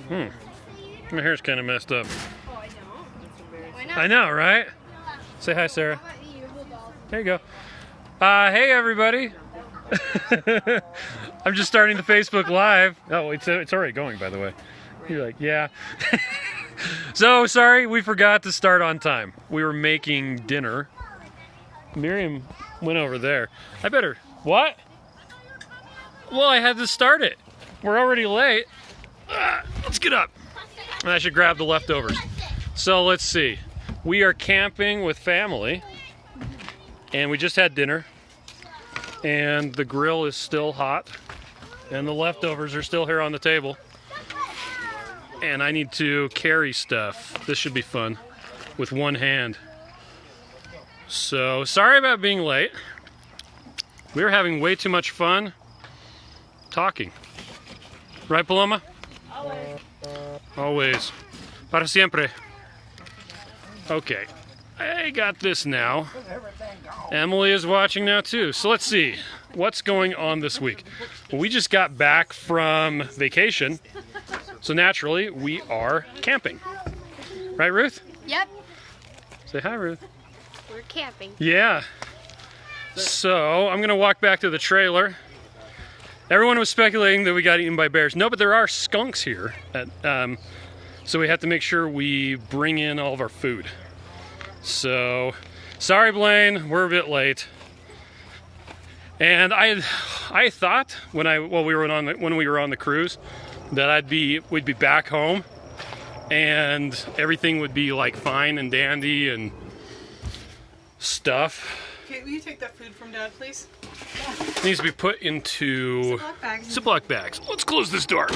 My hair's kind of messed up. Oh, I don't. Why not? I know, right? Say hi, Sarah. How about you? Hold on. There you go. Hey, everybody. I'm just starting the Facebook Live. Oh, it's already going, by the way. You're like, yeah. So, sorry, we forgot to start on time. We were making dinner. Miriam went over there. I better... What? Well, I had to start it. We're already late. Let's get up. I should grab the leftovers. So, let's see. We are camping with family. And we just had dinner. And the grill is still hot. And the leftovers are still here on the table. And I need to carry stuff. This should be fun with one hand. So, sorry about being late. We were having way too much fun talking. Right, Paloma? Always. Always. Para siempre. Okay. I got this now. Emily is watching now too. So let's see. What's going on this week? Well, we just got back from vacation. So naturally, we are camping. Right, Ruth? Yep. Say hi, Ruth. We're camping. Yeah. So I'm going to walk back to the trailer. Everyone was speculating that we got eaten by bears. No, but there are skunks here. So we have to make sure we bring in all of our food. So, sorry, Blaine, we're a bit late. And I thought when we were on the cruise that we'd be back home and everything would be like fine and dandy and stuff. Okay, will you take that food from Dad, please? It needs to be put into Ziploc bags. Ziploc bags. Let's close this door.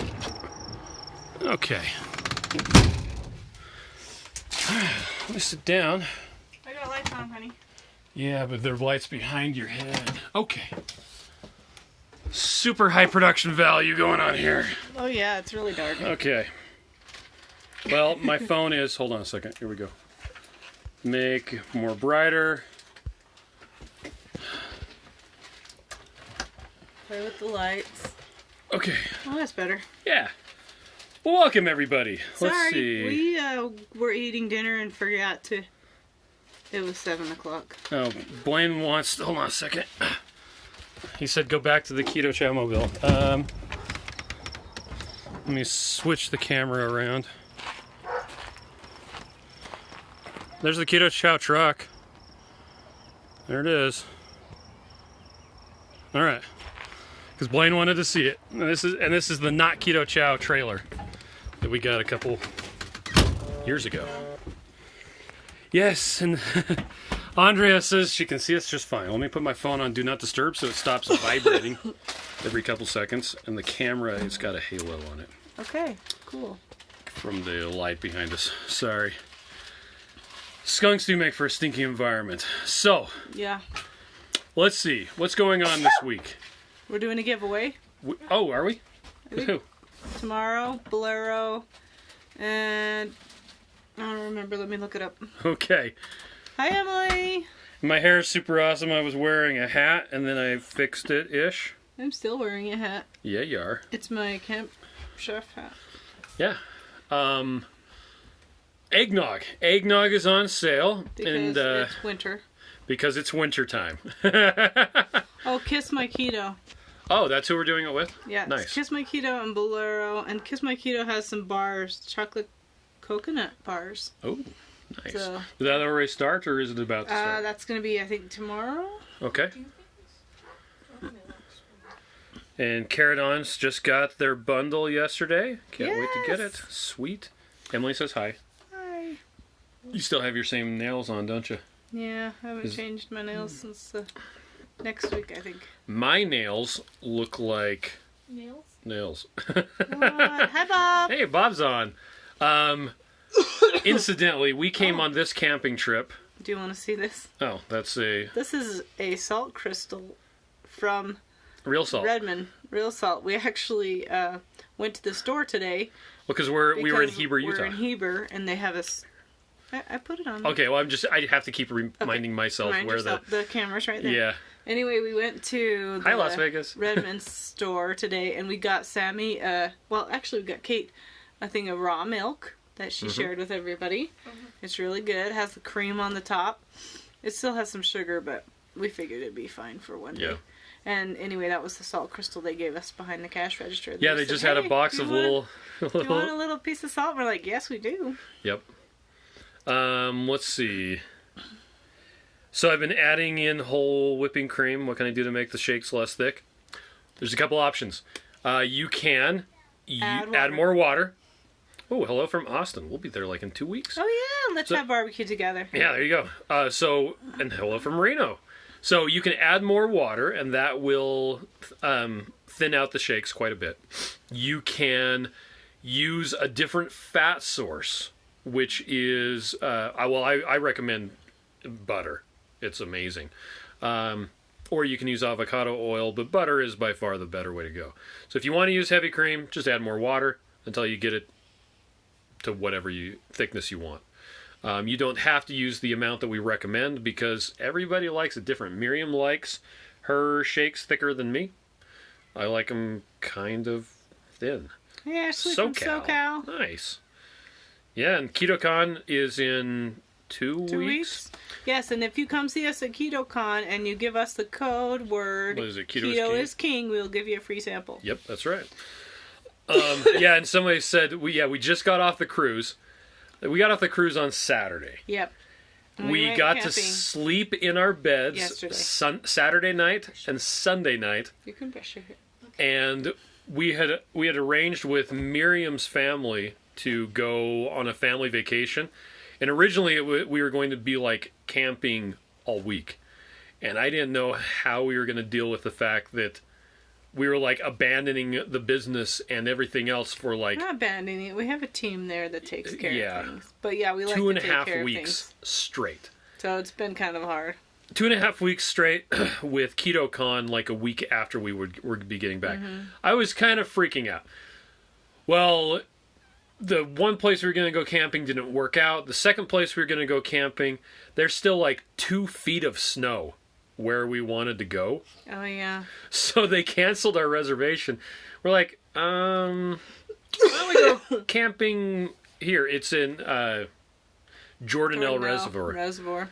Okay. Let me sit down. I got lights on, honey. Yeah, but there are lights behind your head. Okay. Super high production value going on here. Oh yeah, it's really dark. Okay. Well, my phone is... Hold on a second. Here we go. Make more brighter. Play with the lights. Okay. Oh, that's better. Yeah. Well, welcome, everybody. Let's Sorry, see. we were eating dinner and forgot to... It was 7 o'clock. Oh, Blaine wants... Hold on a second. He said go back to the Keto Chow mobile. Let me switch the camera around. There's the Keto Chow truck. There it is. All right. Because Blaine wanted to see it. And this is the Not Keto Chow trailer that we got a couple years ago. Yes, and Andrea says she can see us just fine. Let me put my phone on Do Not Disturb so it stops vibrating every couple seconds. And the camera, it's got a halo on it. Okay, cool. From the light behind us. Sorry. Skunks do make for a stinky environment. So, Yeah. let's see. What's going on this week? We're doing a giveaway Oh, are we? think- Who? tomorrow. Bolero. And... I don't remember. Let me look it up. Okay. Hi, Emily. My hair is super awesome. I was wearing a hat and then I fixed it-ish. I'm still wearing a hat. Yeah, you are. It's my camp chef hat. Yeah. Eggnog. Eggnog is on sale. Because and it's winter. because it's winter time. Oh, Kiss My Keto. Oh, that's who we're doing it with? Yeah, it's Nice. Kiss My Keto and Bolero. And Kiss My Keto has some bars, chocolate coconut bars. Oh, nice. So- Did that already start or is it about to start? That's going to be, I think, tomorrow. Okay. And Caradons just got their bundle yesterday. Can't wait to get it. Yes. Sweet. Emily says hi. Hi. You still have your same nails on, don't you? Yeah, I haven't changed my nails since next week, I think. My nails look like Nails? nails. What? Hi, Bob. Hey, Bob's on. Incidentally, we came on this camping trip. Do you want to see this? Oh, that's a This is a salt crystal from real salt. Redmond. Real salt. We actually went to the store today. Because we were in because Heber, Utah. We're in Heber, and they have a... I put it on. Okay, well, I have to keep reminding myself Remind where yourself, the camera's right there. Yeah. Anyway, we went to the Hi, Las Vegas. Redmond store today, and we got Sammy, well, actually, we got Kate a thing of raw milk that she shared with everybody. It's really good. It has the cream on the top. It still has some sugar, but we figured it'd be fine for one day. And anyway, that was the salt crystal they gave us behind the cash register. Yeah, they just had a box of little... Do you want a little piece of salt? We're like, yes, we do. Yep. Let's see. So I've been adding in whole whipping cream. What can I do to make the shakes less thick? There's a couple options. You can add more water. Oh, hello from Austin. We'll be there like in 2 weeks. Oh, yeah. Let's have barbecue together. Yeah, there you go. And hello from Reno. So you can add more water, and that will thin out the shakes quite a bit. You can use a different fat source, which is, I recommend butter. It's amazing. Or you can use avocado oil, but butter is by far the better way to go. So if you want to use heavy cream, just add more water until you get it to whatever thickness you want. You don't have to use the amount that we recommend because everybody likes it different. Miriam likes her shakes thicker than me. I like them kind of thin. Yeah, from SoCal. Nice. Yeah, and KetoCon is in 2 weeks. Yes, and if you come see us at KetoCon and you give us the code word, what is it? Keto is king, we'll give you a free sample. Yep, that's right. Yeah, and somebody said, we just got off the cruise. We got off the cruise on Saturday. Yep. We got to sleep in our beds yesterday. Saturday night and Sunday night. You can brush your hair. Okay. And we had arranged with Miriam's family to go on a family vacation. And originally we were going to be like camping all week. And I didn't know how we were going to deal with the fact that we were like abandoning the business and everything else for like... Not abandoning it. We have a team there that takes care of things. But yeah, we like 2.5 to take care weeks of things. Straight. So it's been kind of hard. 2.5 weeks straight with KetoCon like a week after we would be getting back. I was kind of freaking out. Well, the one place we were going to go camping didn't work out. The second place we were going to go camping, there's still like 2 feet of snow where we wanted to go. Oh, yeah. So they canceled our reservation. We're like, why don't we go camping here? It's in Jordanelle Reservoir.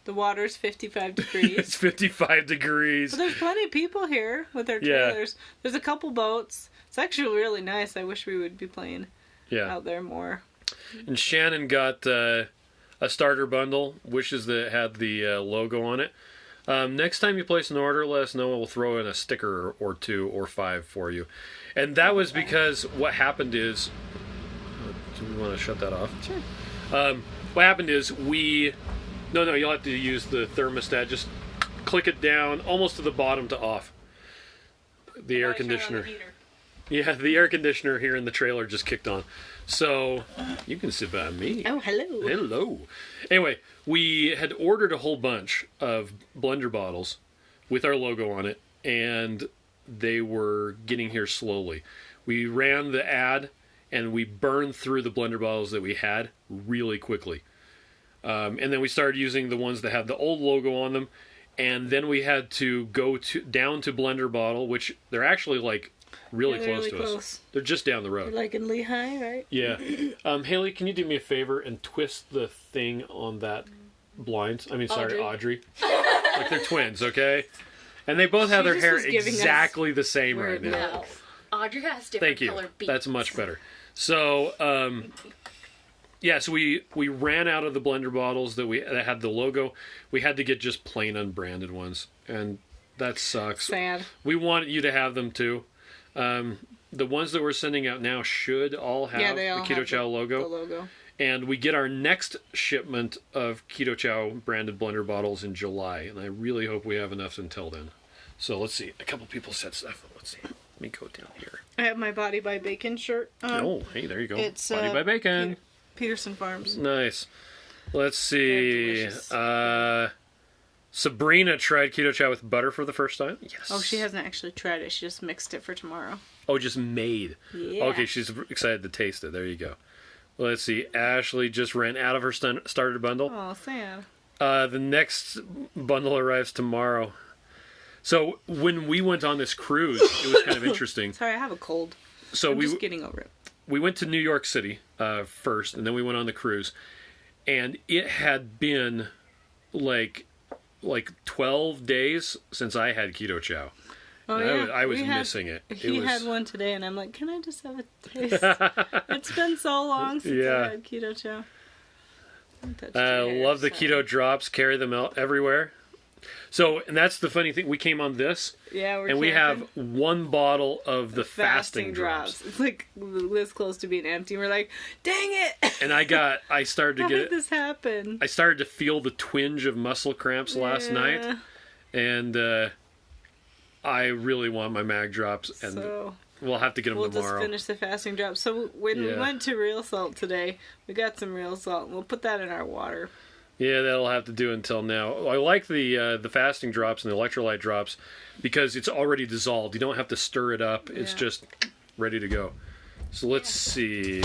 The water's 55 degrees. It's 55 degrees. But there's plenty of people here with their trailers. Yeah. There's a couple boats. It's actually really nice. I wish we would be playing out there more. And Shannon got a starter bundle, wishes that it had the logo on it. Next time you place an order, let us know. We'll throw in a sticker or 2 or 5 for you. And that was because what happened is... do we want to shut that off? Sure. What happened is No, you'll have to use the thermostat. Just click it down almost to the bottom to off. The air conditioner. Yeah, the air conditioner here in the trailer just kicked on. So, you can sit by me. Oh, hello. Hello. Anyway, we had ordered a whole bunch of blender bottles with our logo on it, and they were getting here slowly. We ran the ad, and we burned through the blender bottles that we had really quickly. And then we started using the ones that had the old logo on them, and then we had to go down to blender bottle, which they're actually like really close to us. They're just down the road. They're like in Lehigh, right? Yeah. Haley, can you do me a favor and twist the thing on that blind? Audrey. Like they're twins, okay? And they both have their hair exactly the same right now. No. Audrey has different color beads. That's much better. So, so we ran out of the blender bottles that had the logo. We had to get just plain unbranded ones, and that sucks. Sad. We want you to have them too. The ones that we're sending out now should all have the Keto Chow logo. The logo. And we get our next shipment of Keto Chow branded blender bottles in July, and I really hope we have enough until then. So let's see. A couple people said stuff. Let's see. Let me go down here. I have my Body by Bacon shirt on. Oh, hey, there you go. It's Body by Bacon. Peterson Farms. Nice. Let's see. Sabrina tried Keto Chow with butter for the first time. Yes. Oh, she hasn't actually tried it. She just mixed it for tomorrow. Oh, just made. Yeah. Okay, she's excited to taste it. There you go. Let's see. Ashley just ran out of her starter bundle. Oh, sad. The next bundle arrives tomorrow. So when we went on this cruise, it was kind of interesting. Sorry, I have a cold. So I'm just getting over it. we went to New York City first, and then we went on the cruise, and it had been like 12 days since I had Keto Chow. Oh, yeah. I was missing it. He had one today, and I'm like, can I just have a taste? It's been so long since I had Keto Chow. Love the keto drops. Carry them out everywhere. So, and that's the funny thing. We came on this, and we have one bottle of the fasting drops. It's like this close to being empty. We're like, dang it! And I started to How get did this happen? I started to feel the twinge of muscle cramps last night, and I really want my mag drops, and we'll have to get them tomorrow. We'll just finish the fasting drops. So when we went to Real Salt today, we got some Real Salt, and we'll put that in our water. Yeah, that'll have to do until now. I like the fasting drops and the electrolyte drops because it's already dissolved. You don't have to stir it up. It's just ready to go. So let's see.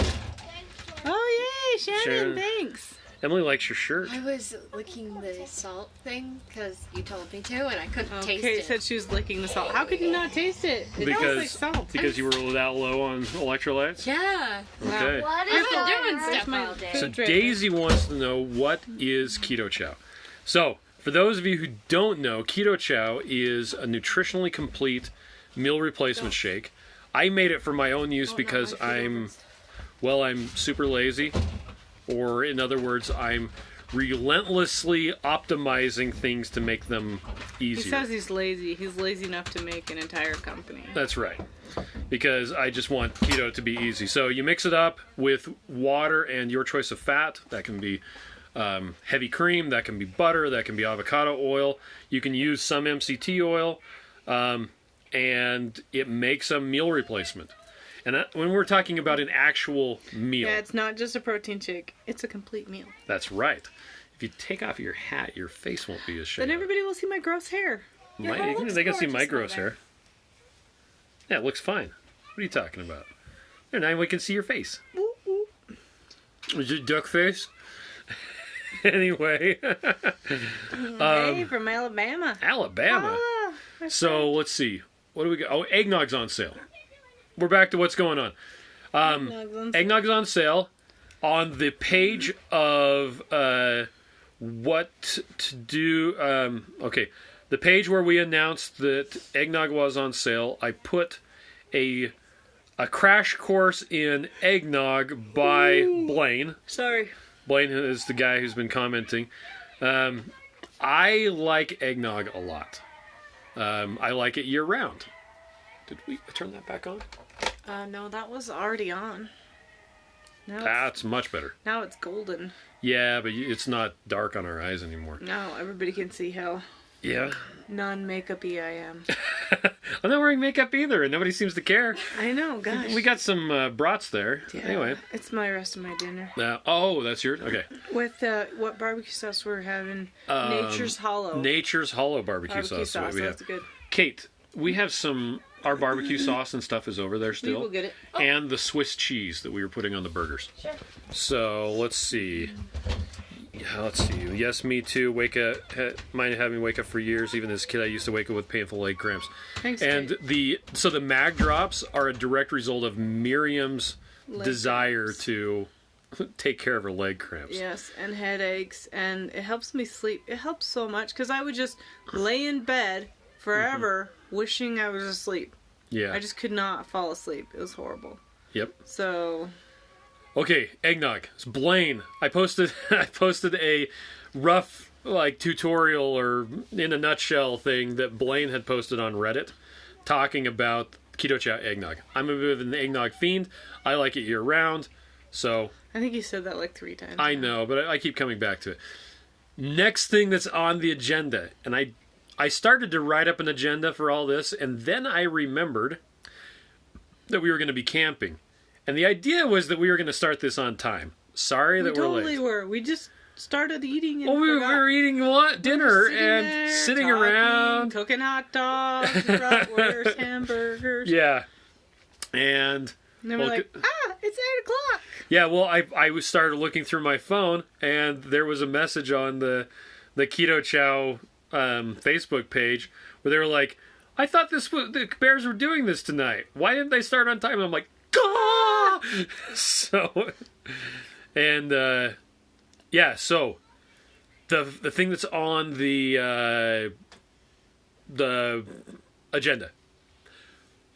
Oh, yay, Shannon, thanks. Emily likes your shirt. I was licking the salt thing because you told me to, and I couldn't taste it. Kate said she was licking the salt. How could you not taste it? It smells like salt. Because you were that low on electrolytes? Yeah. Okay. What is I've been doing stuff all day. So Daisy wants to know, what is Keto Chow? So, for those of you who don't know, Keto Chow is a nutritionally complete meal replacement shake. I made it for my own use because I'm super lazy. Or, in other words, I'm relentlessly optimizing things to make them easier. He says he's lazy. He's lazy enough to make an entire company. That's right. Because I just want keto to be easy. So you mix it up with water and your choice of fat. That can be heavy cream. That can be butter. That can be avocado oil. You can use some MCT oil. And it makes a meal replacement. And when we're talking about an actual meal... Yeah, it's not just a protein shake. It's a complete meal. That's right. If you take off your hat, your face won't be as shaved. Then everybody will see my gross hair. They can see my gross hair. Yeah, it looks fine. What are you talking about? Now we can see your face. Ooh, ooh. Is it duck face? Anyway. Hey, from Alabama. Alabama. So, let's see. What do we got? Oh, eggnog's on sale. We're back to what's going on. Eggnog's on sale on the page of what to do. The page where we announced that eggnog was on sale, I put a crash course in eggnog by Blaine. Sorry. Blaine is the guy who's been commenting. I like eggnog a lot. I like it year round. Did we turn that back on? No, that was already on. That's much better. Now it's golden. Yeah, but it's not dark on our eyes anymore. No, everybody can see how non-makeup-y I am. I'm not wearing makeup either, and nobody seems to care. I know, gosh. We got some brats there. Yeah, anyway. It's my rest of my dinner. That's yours? Okay. With what barbecue sauce we're having? Nature's Hollow. Nature's Hollow barbecue sauce. That's good. Kate, we have some... Our barbecue sauce and stuff is over there still. We will get it. Oh. And the Swiss cheese that we were putting on the burgers. Sure. So, let's see. Yes, me too. Mine had me wake up for years. Even as a kid, I used to wake up with painful leg cramps. Thanks, and Kate. So the mag drops are a direct result of Miriam's desire to take care of her leg cramps. Yes, and headaches, and it helps me sleep. It helps so much because I would just lay in bed forever wishing I was asleep. Yeah. I just could not fall asleep. It was horrible. Yep. So... Okay, eggnog. It's Blaine. I posted a rough tutorial or in a nutshell thing that Blaine had posted on Reddit talking about Keto Chow eggnog. I'm a bit of an eggnog fiend. I like it year round. So I think you said that 3 times. I know, but I keep coming back to it. Next thing that's on the agenda, and I started to write up an agenda for all this, and then I remembered that we were going to be camping. And the idea was that we were going to start this on time. Sorry that we're late. We totally were. We just started eating and we were eating dinner and sitting around. Cooking hot dogs, bratwurst, hamburgers. Yeah. And then we're like, it's 8 o'clock. Yeah, well, I started looking through my phone, and there was a message on the Keto Chow Facebook page where they were like, I thought the Bears were doing this tonight. Why didn't they start on time? And I'm like, Gah! So, and yeah, so the thing that's on the agenda.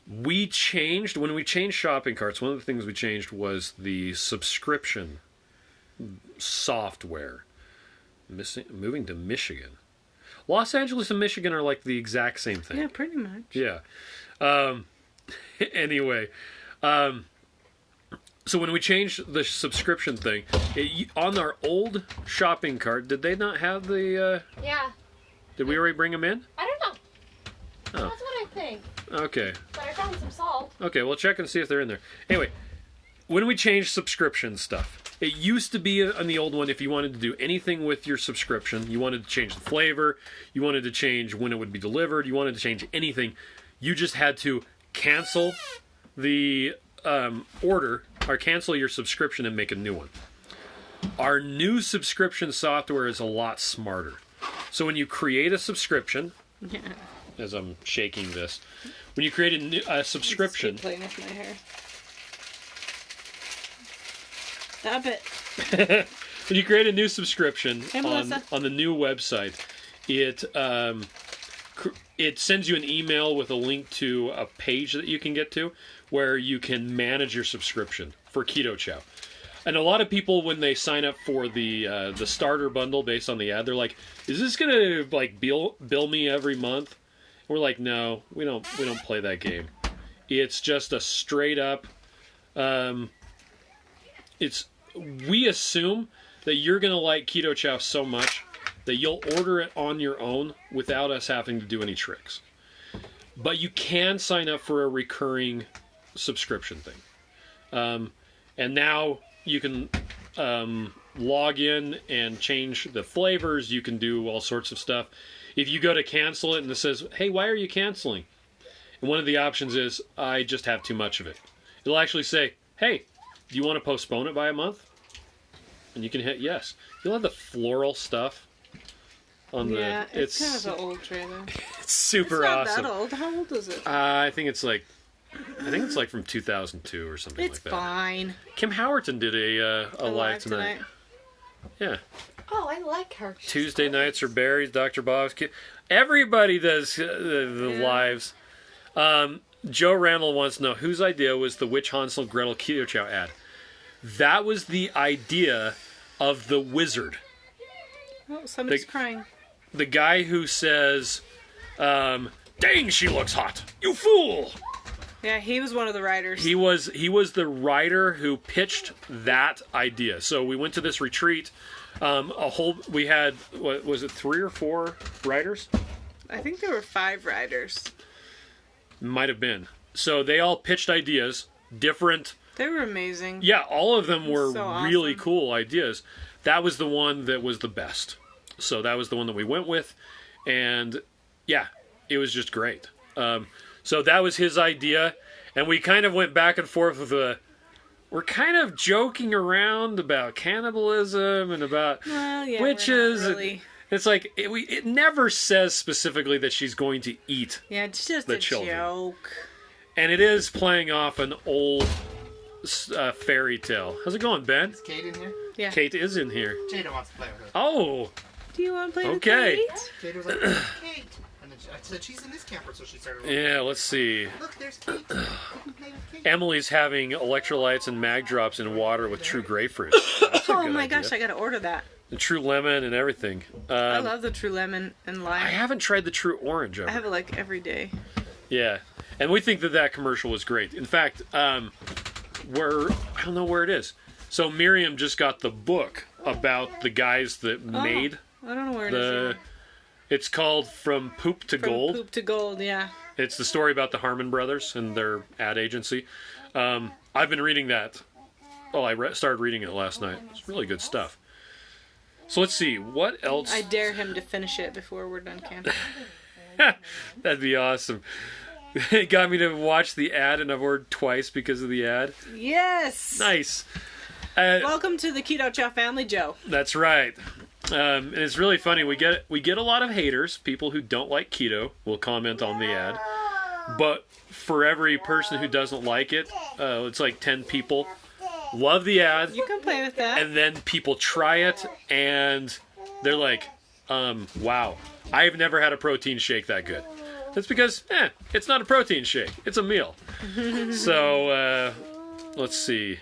We changed when we changed shopping carts. One of the things we changed was the subscription software. Moving to Michigan. Los Angeles and Michigan are like the exact same thing. Yeah, pretty much. Yeah. Anyway, so when we changed the subscription thing, on our old shopping cart, did they not have the... Yeah. Did we already bring them in? I don't know. Oh. That's what I think. Okay. But I found some salt. Okay, we'll check and see if they're in there. Anyway, when we changed subscription stuff, it used to be on the old one, if you wanted to do anything with your subscription, you wanted to change the flavor, you wanted to change when it would be delivered, you wanted to change anything, you just had to cancel the order, or cancel your subscription and make a new one. Our new subscription software is a lot smarter. So when you create a subscription, as I'm shaking this, when you create a subscription... Keep playing with my hair. Stop it. When you create a new subscription Hey, on the new website, it sends you an email with a link to a page that you can get to where you can manage your subscription for Keto Chow. And a lot of people, when they sign up for the starter bundle based on the ad, they're like, "Is this gonna like bill me every month?" We're like, "No, we don't play that game. It's just a straight up. We assume that you're gonna like Keto Chow so much that you'll order it on your own without us having to do any tricks. But you can sign up for a recurring subscription thing, and now you can log in and change the flavors. You can do all sorts of stuff. If you go to cancel it and it says, "Hey, why are you canceling?" And one of the options is, "I just have too much of it." It'll actually say, "Hey, do you want to postpone it by a month?" And you can hit yes. You'll have the floral stuff on the... Yeah, it's kind of an old trailer. It's super It's not awesome. that old. How old is it? I think it's like from 2002 or something It's like that. fine. Kim Howerton did a live tonight. Yeah. Oh, I like her. Tuesday nights are berries, Dr. Bob's Kid. Everybody does the lives. Joe Randall wants to know whose idea was the Witch Hansel Gretel Keto Chow ad. That was the idea of the wizard. Oh, somebody's crying. The guy who says, "Dang, she looks hot, you fool!" Yeah, he was one of the writers. He was the writer who pitched that idea. So we went to this retreat. We had, what was it, 3 or 4 writers? I think there were 5 writers. Might have been. So they all pitched ideas, different. They were amazing. Yeah, all of them were So really awesome. cool ideas. That was the one that was the best. So that was the one that we went with. And yeah, it was just great. So that was his idea. And we kind of went back and forth with we're kind of joking around about cannibalism and about witches. We're not really. It's like, it never says specifically that she's going to eat. Yeah, it's just the a children. joke. And it is playing off an old fairy tale. How's it going, Ben? Is Kate in here? Yeah. Kate is in here. Jada wants to play with her. Oh, Do you want to play Okay. with Kate? Jada was like, Kate. And then I said, she's in this camper, so she started looking. yeah, let's see. Look, there's Kate. You can play with Kate. Emily's having electrolytes and mag drops in water with true grapefruit. That's a Oh good my idea. gosh, I gotta order that. The true lemon and everything. I love the true lemon and lime. I haven't tried the true orange ever. I have it like every day. Yeah, and we think that commercial was great. In fact, I don't know where it is. So Miriam just got the book about the guys that made I don't know where it is. either. It's called From Poop to From Gold. Poop to Gold, yeah. It's the story about the Harmon brothers and their ad agency. I've been reading that. Oh, I started reading it last night. It's really good stuff. So let's see, what else? I dare him to finish it before we're done camping. That'd be awesome. It got me to watch the ad, and I've ordered twice because of the ad. Yes! Nice. Welcome to the Keto Chow family, Joe. That's right. And it's really funny. We get a lot of haters. People who don't like keto will comment on the ad. But for every person who doesn't like it, it's like 10 people love the ad, You can play with that. and then people try it, and they're like, wow, I've never had a protein shake that good. That's because, it's not a protein shake. It's a meal. So, let's see.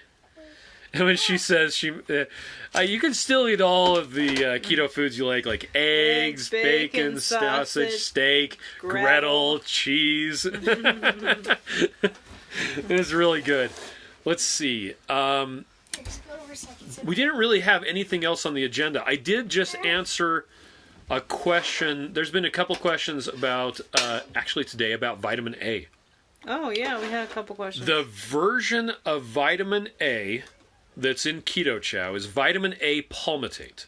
And when she says you can still eat all of the keto foods you like eggs, bacon, sausage, steak, Gretel, cheese. It's really good. Let's see. We didn't really have anything else on the agenda. I did just answer a question. There's been a couple questions about, actually today, about vitamin A. Oh, yeah, we had a couple questions. The version of vitamin A that's in Keto Chow is vitamin A palmitate,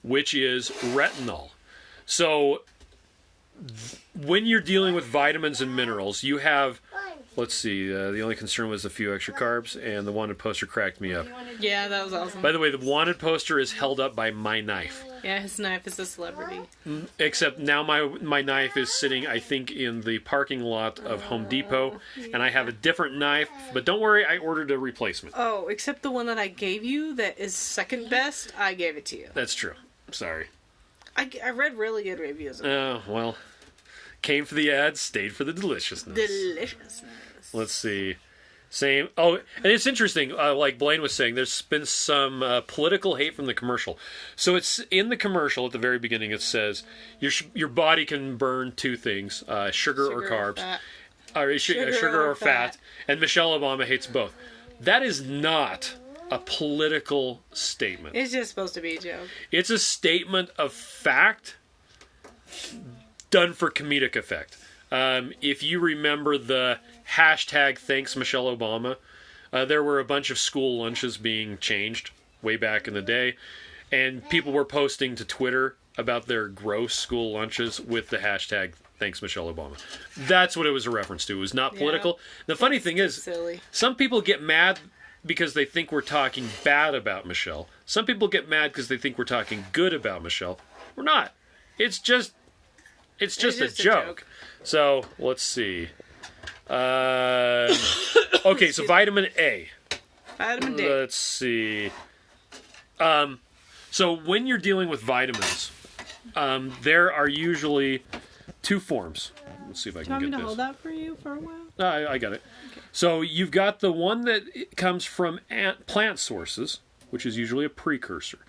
which is retinol. So when you're dealing with vitamins and minerals, you have, let's see, the only concern was a few extra carbs, and the wanted poster cracked me up. Yeah, that was awesome. By the way, the wanted poster is held up by my knife. Yeah, his knife is a celebrity. Except now my knife is sitting, I think, in the parking lot of Home Depot, and I have a different knife, but don't worry, I ordered a replacement. Oh, except the one that I gave you that is second best, I gave it to you. That's true. Sorry. I read really good reviews of it. Oh, well, came for the ad, stayed for the deliciousness. Deliciousness. Let's see. Same. Oh, and it's interesting, like Blaine was saying, there's been some political hate from the commercial. So it's in the commercial at the very beginning, it says, your body can burn two things, sugar or carbs. Fat. Or sugar or fat. And Michelle Obama hates both. That is not a political statement. It's just supposed to be a joke. It's a statement of fact done for comedic effect. If you remember the hashtag thanks Michelle Obama, there were a bunch of school lunches being changed way back in the day, and people were posting to Twitter about their gross school lunches with the hashtag thanks Michelle Obama. That's what it was a reference to. It was not political. The funny thing is, silly. Some people get mad because they think we're talking bad about Michelle. Some people get mad because they think we're talking good about Michelle. We're not. It's just a joke. So, let's see. Okay, so vitamin A. Vitamin D. Let's see. So when you're dealing with vitamins, there are usually two forms. Let's see if I Do you can want me get to this. hold that for you for a while? I got it. Okay. So you've got the one that comes from plant sources, which is usually a precursor.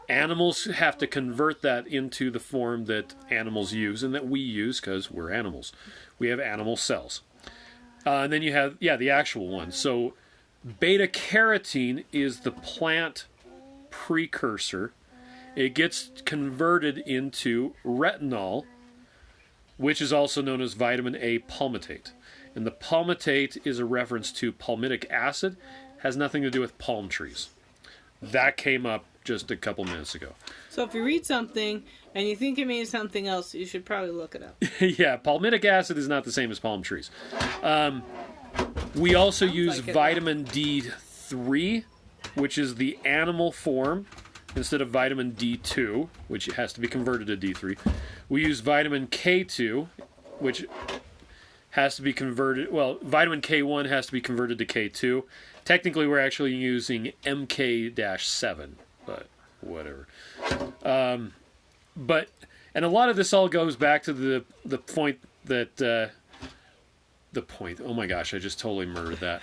Animals have to convert that into the form that animals use and that we use because we're animals. We have animal cells. And then you have, the actual one. So beta-carotene is the plant precursor. It gets converted into retinol, which is also known as vitamin A palmitate. And the palmitate is a reference to palmitic acid, has nothing to do with palm trees. That came up just a couple minutes ago. So if you read something and you think it means something else, you should probably look it up. Yeah, palmitic acid is not the same as palm trees. We also use vitamin D3, which is the animal form, instead of vitamin D2, which has to be converted to D3. We use vitamin K2, which has to be converted, vitamin K1 has to be converted to K2. Technically, we're actually using MK-7, but whatever. And a lot of this all goes back to the point that, oh my gosh, I just totally murdered that.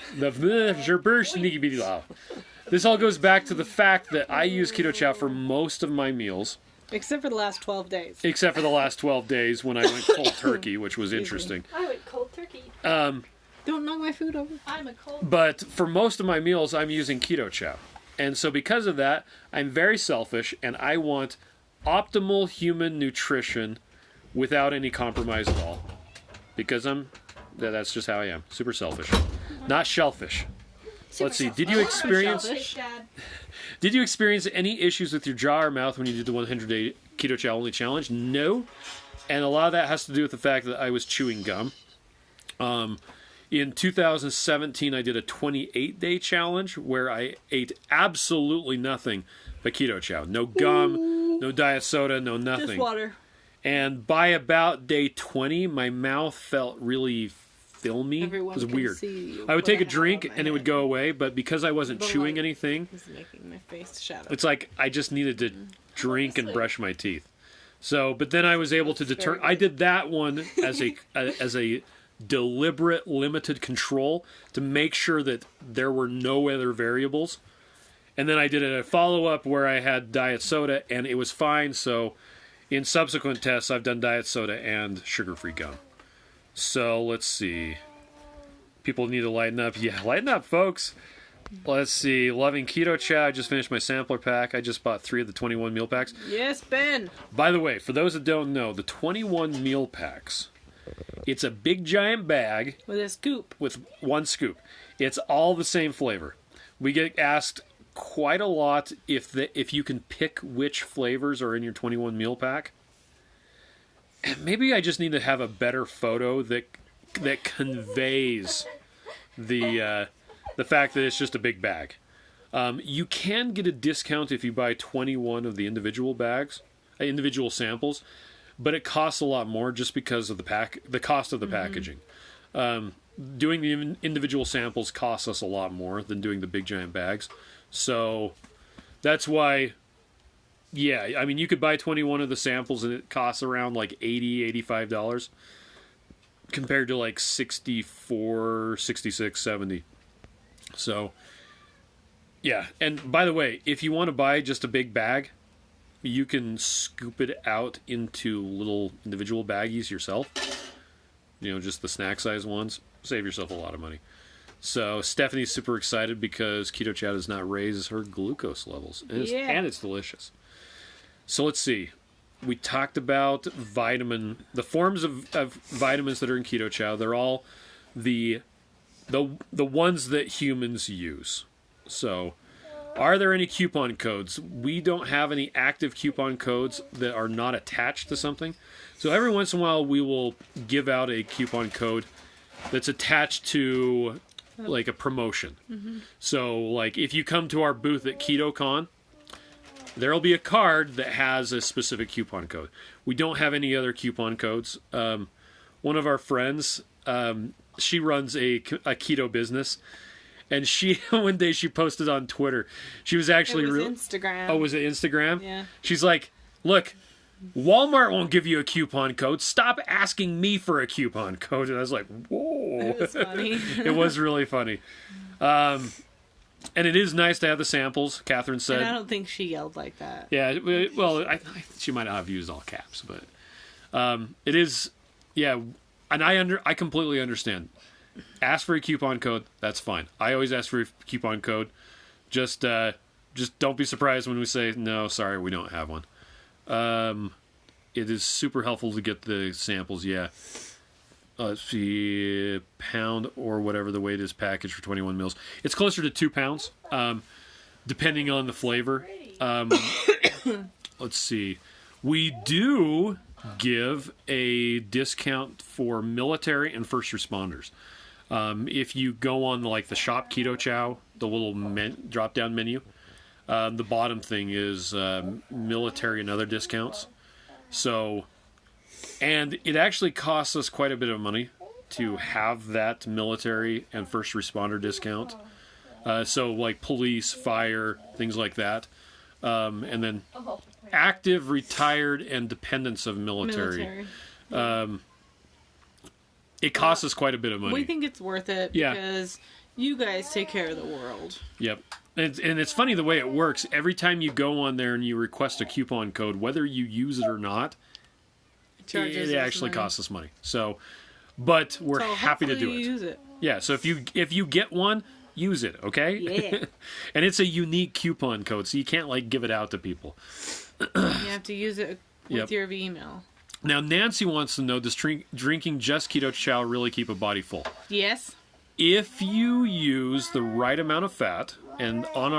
This all goes back to the fact that I use Keto Chow for most of my meals. Except for the last 12 days. Except for the last 12 days when I went cold turkey, which was interesting. I went cold turkey. Don't knock my food over. I'm a cold. But for most of my meals, I'm using Keto Chow. And so because of that, I'm very selfish, and I want optimal human nutrition without any compromise at all. Because that's just how I am. Super selfish. Not shellfish. Let's see. Did you experience any issues with your jaw or mouth when you did the 100-day Keto Chow only challenge? No. And a lot of that has to do with the fact that I was chewing gum. In 2017, I did a 28-day challenge where I ate absolutely nothing but Keto Chow. No gum, no diet soda, no nothing. Just water. And by about day 20, my mouth felt really filmy. Everyone it was can weird. see I would what take I a have drink on my and it would head. go away, but because I wasn't The chewing light anything, is making my face shadow. it's like I just needed to drink and brush my teeth. So, but then I was able to determine. I did that one as a deliberate, limited control to make sure that there were no other variables. And then I did a follow-up where I had diet soda, and it was fine. So in subsequent tests, I've done diet soda and sugar-free gum. So let's see. People need to lighten up. Yeah, lighten up, folks. Let's see. Loving Keto Chow. I just finished my sampler pack. I just bought 3 of the 21 meal packs. Yes, Ben. By the way, for those that don't know, the 21 meal packs, it's a big giant bag With a scoop. with 1 scoop. It's all the same flavor. We get asked quite a lot if you can pick which flavors are in your 21 meal pack. And maybe I just need to have a better photo that conveys the fact that it's just a big bag. You can get a discount if you buy 21 of the individual samples, but it costs a lot more just because of the cost of the packaging. Doing the individual samples costs us a lot more than doing the big giant bags. So that's why, yeah, I mean, you could buy 21 of the samples and it costs around like $80, $85 compared to like 64, 66, 70. So, yeah. And by the way, if you want to buy just a big bag, you can scoop it out into little individual baggies yourself. Just the snack size ones. Save yourself a lot of money. So Stephanie's super excited because Keto Chow does not raise her glucose levels. And it's delicious. So let's see. We talked about the forms of vitamins that are in Keto Chow. They're all the ones that humans use. So are there any coupon codes? We don't have any active coupon codes that are not attached to something. So every once in a while we will give out a coupon code that's attached to like a promotion. Mm-hmm. So like if you come to our booth at KetoCon, there'll be a card that has a specific coupon code. We don't have any other coupon codes. One of our friends, she runs a keto business, and one day she posted on Twitter. She was actually Instagram. Oh, was it Instagram? Yeah. She's like, "Look, Walmart won't give you a coupon code. Stop asking me for a coupon code." And I was like, "Whoa!" It was funny. It was really funny. And it is nice to have the samples. Catherine said. And I don't think she yelled like that. Yeah. Well, she might not have used all caps, but it is. Yeah, and I completely understand. Ask for a coupon code. That's fine. I always ask for a coupon code. Just don't be surprised when we say no. Sorry, we don't have one. It is super helpful to get the samples. Yeah. Let's see, pound or whatever the weight is packaged for 21 mils. It's closer to 2 pounds, depending on the flavor. Let's see. We do give a discount for military and first responders. If you go on like the shop Keto Chow, the little drop-down menu, the bottom thing is military and other discounts. So, and it actually costs us quite a bit of money to have that military and first responder discount. So like police, fire, things like that. And then active, retired, and dependents of military. It costs us quite a bit of money. We think it's worth it because you guys take care of the world. Yep. And it's funny the way it works. Every time you go on there and you request a coupon code, whether you use it or not, it actually costs us money. So, but we're happy to do it. Use it. Yeah. So if you get one, use it. Okay. Yeah. And it's a unique coupon code, so you can't like give it out to people. You have to use it with your email. Now Nancy wants to know: does drinking just Keto Chow really keep a body full? Yes. If you use the right amount of fat, and on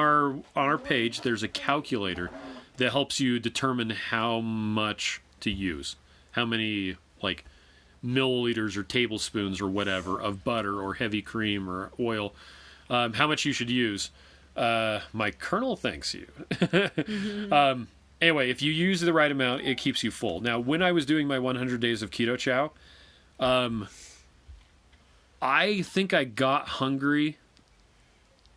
our page there's a calculator that helps you determine how much to use, how many like milliliters or tablespoons or whatever of butter or heavy cream or oil, how much you should use. My colonel thanks you. Mm-hmm. Anyway, if you use the right amount, it keeps you full. Now, when I was doing my 100 days of Keto Chow, I think I got hungry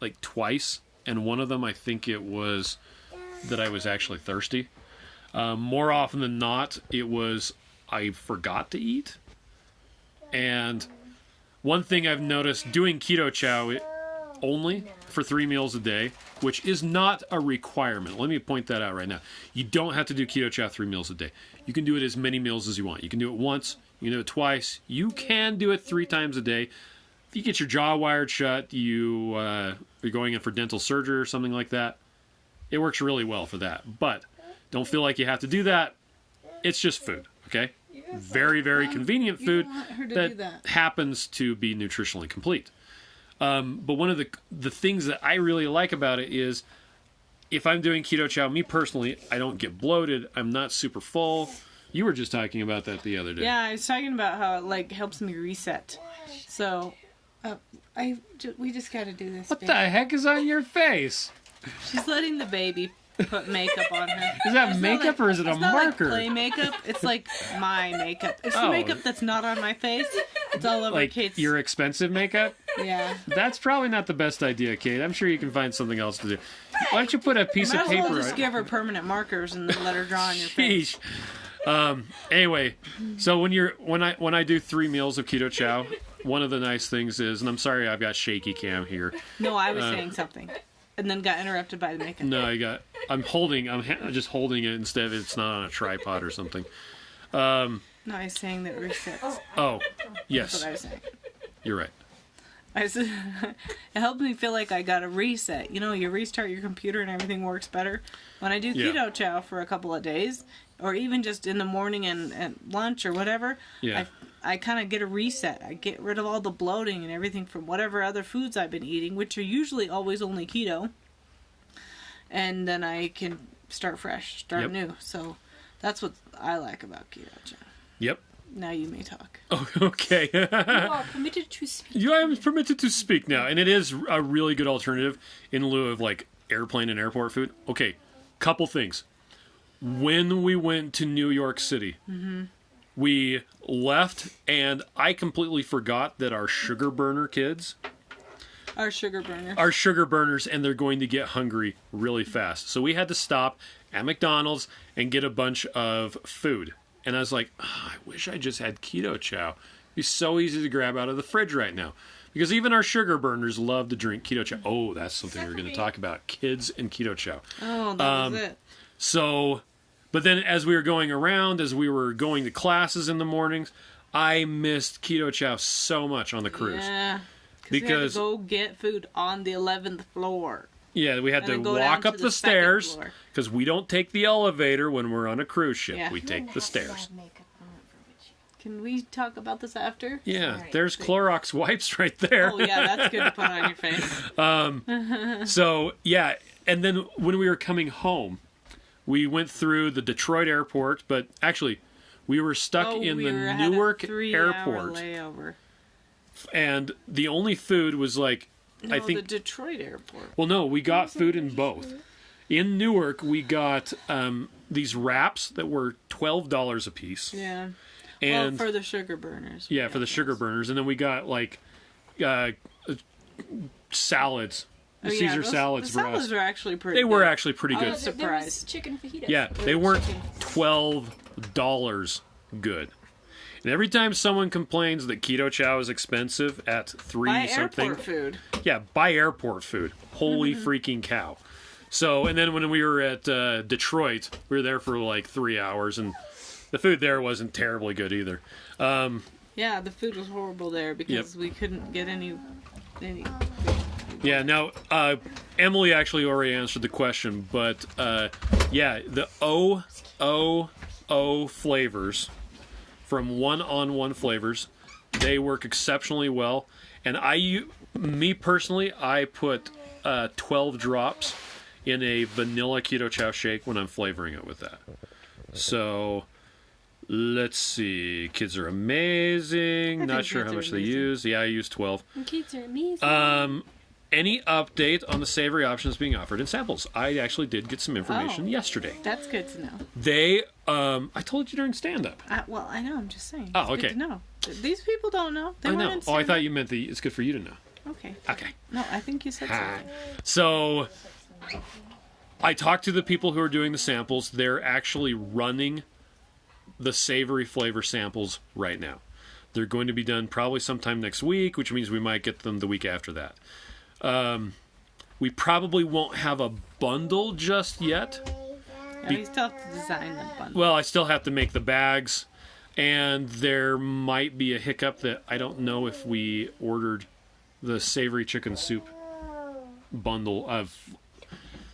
like twice, and one of them I think it was that I was actually thirsty. More often than not, it was I forgot to eat. And one thing I've noticed doing Keto Chow only for 3 meals a day, which is not a requirement. Let me point that out right now. You don't have to do Keto Chow 3 meals a day. You can do it as many meals as you want. You can do it once, you can do it twice, you can do it 3 times a day. If you get your jaw wired shut, you're going in for dental surgery or something like that, it works really well for that. But don't feel like you have to do that. It's just food, okay? Very, very convenient food that happens to be nutritionally complete. But one of the things that I really like about it is if I'm doing Keto Chow, me personally, I don't get bloated. I'm not super full. You were just talking about that the other day. Yeah, I was talking about how it like helps me reset. So, we just got to do this. What the heck is on your face? She's letting the baby put makeup on her. Is that makeup or is it a marker? It's not like play makeup. It's like my makeup. It's the makeup that's not on my face. It's all over like Kate's. Your expensive makeup? Yeah. That's probably not the best idea, Kate. I'm sure you can find something else to do. Why don't you put a piece of paper? Might as well just give her permanent markers and let her draw on your face. Anyway, so when I do 3 meals of Keto Chow, one of the nice things is, and I'm sorry I've got shaky cam here. No, I was saying something, and then got interrupted by the makeup. No, I'm just holding it instead of it's not on a tripod or something. No, I was saying that it resets. Oh, yes. That's what I was saying. You're right. I said, it helped me feel like I got a reset. You know, you restart your computer and everything works better. When I do Keto Chow for a couple of days, or even just in the morning and at lunch or whatever, I kind of get a reset. I get rid of all the bloating and everything from whatever other foods I've been eating, which are usually always only keto. And then I can start fresh, start new. So that's what I like about Keto Chow. Yep. Now you may talk. Oh, okay. You are permitted to speak. You am permitted to speak now, and it is a really good alternative in lieu of like airplane and airport food. Okay, couple things. When we went to New York City, we left, and I completely forgot that our sugar burner kids Our sugar burners. are sugar burners, and they're going to get hungry really fast. So we had to stop at McDonald's and get a bunch of food. And I was like, I wish I just had Keto Chow. It'd be so easy to grab out of the fridge right now. Because even our sugar burners love to drink Keto Chow. Oh, that's something we're going to talk about. Kids and Keto Chow. Oh, that was it. So, but then as we were going around, as we were going to classes in the mornings, I missed Keto Chow so much on the cruise. Yeah. Because we had to go get food on the 11th floor. Yeah, we had to walk up the stairs because we don't take the elevator when we're on a cruise ship. Yeah. We take the stairs. Can we talk about this after? Yeah, there's Clorox wipes right there. Oh, yeah, that's good to put on your face. So, yeah, and then when we were coming home, we went through the Detroit airport, but actually, we were stuck in the Newark airport. Layover. And the only food was like, No, I think the Detroit airport. Well, no, we got food in both. In Newark, we got these wraps that were $12 a piece. Yeah. And for the sugar burners. Yeah, for the sugar burners. And then we got like salads. Caesar salads for us. The salads were actually pretty They good. were actually pretty good. I was surprised. There was chicken fajitas. Yeah, they weren't $12 good. And every time someone complains that Keto Chow is expensive at Buy something, airport food. yeah, buy airport food. Holy freaking cow! So, and then when we were at Detroit, we were there for like 3 hours, and the food there wasn't terribly good either. Yeah, the food was horrible there because we couldn't get any. Yeah, now Emily actually already answered the question, but yeah, the O flavors from one-on-one flavors, they work exceptionally well. And me personally, I put 12 drops in a vanilla Keto Chow shake when I'm flavoring it with that. So let's see. Kids are amazing. Not sure how much they use. Yeah, I use 12. Kids are amazing. any update on the savory options being offered in samples? I actually did get some information yesterday. That's good to know. They, I told you during stand-up. Well, I know. I'm just saying. Oh, It's okay. good to know. These people don't know. They I weren't know. in Oh, I thought stand-up. you meant it's good for you to know. Okay. Okay. No, I think you said something. So, I talked to the people who are doing the samples. They're actually running the savory flavor samples right now. They're going to be done probably sometime next week, which means we might get them the week after that. We probably won't have a bundle just yet. Yeah, you still have to design the bundle. Well, I still have to make the bags, and there might be a hiccup that I don't know if we ordered the savory chicken soup bundle of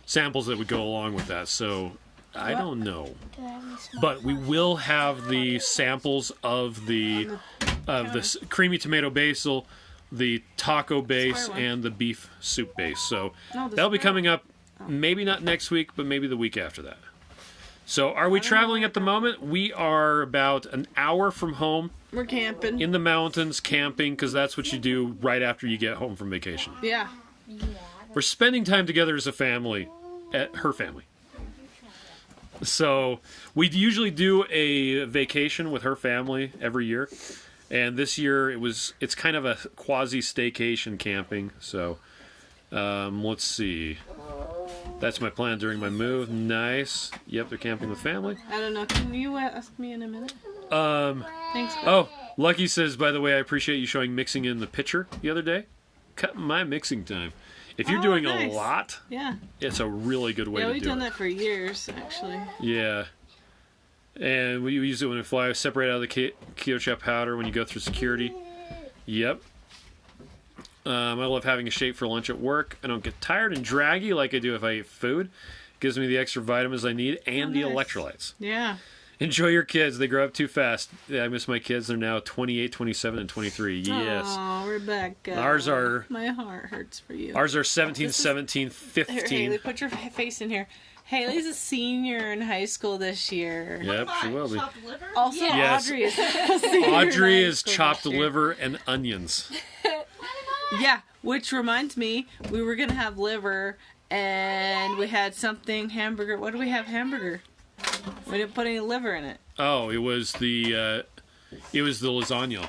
samples that would go along with that. So I don't know, but we will have the samples of the creamy tomato basil, the taco base, and the beef soup base. So that'll be coming up. Maybe not next week, but maybe the week after that. So are we traveling at the moment? We are about an hour from home. We're camping. In the mountains, camping, because that's what you do right after you get home from vacation. Yeah. We're spending time together as a family, at her family. So we usually do a vacation with her family every year. And this year it's kind of a quasi staycation camping. So let's see. That's my plan during my move. Nice. Yep, they're camping with family. I don't know. Can you ask me in a minute? Thanks. Oh, Lucky says, by the way, I appreciate you showing mixing in the pitcher the other day. Cut my mixing time. If you're doing nice. a lot, it's a really good way to do it. Yeah, we've done that for years, actually. Yeah. And we use it when we fly. Separate out of the Keto Chow powder when you go through security. Yep. I love having a shake for lunch at work. I don't get tired and draggy like I do if I eat food. Gives me the extra vitamins I need and the electrolytes. Yeah. Enjoy your kids. They grow up too fast. Yeah, I miss my kids. They're now 28, 27, and 23. Yes. Oh, Rebecca. Ours are... My heart hurts for you. Ours are 17, 17, 15. Here, Haley, put your face in here. Haley's a senior in high school this year. Yep, she will be. Also, Yes. Audrey is a senior Audrey in high is school chopped this year. liver and onions. Yeah, which reminds me, we were going to have liver, and we had something, hamburger. What do we have hamburger? We didn't put any liver in it. Oh, it was the lasagna.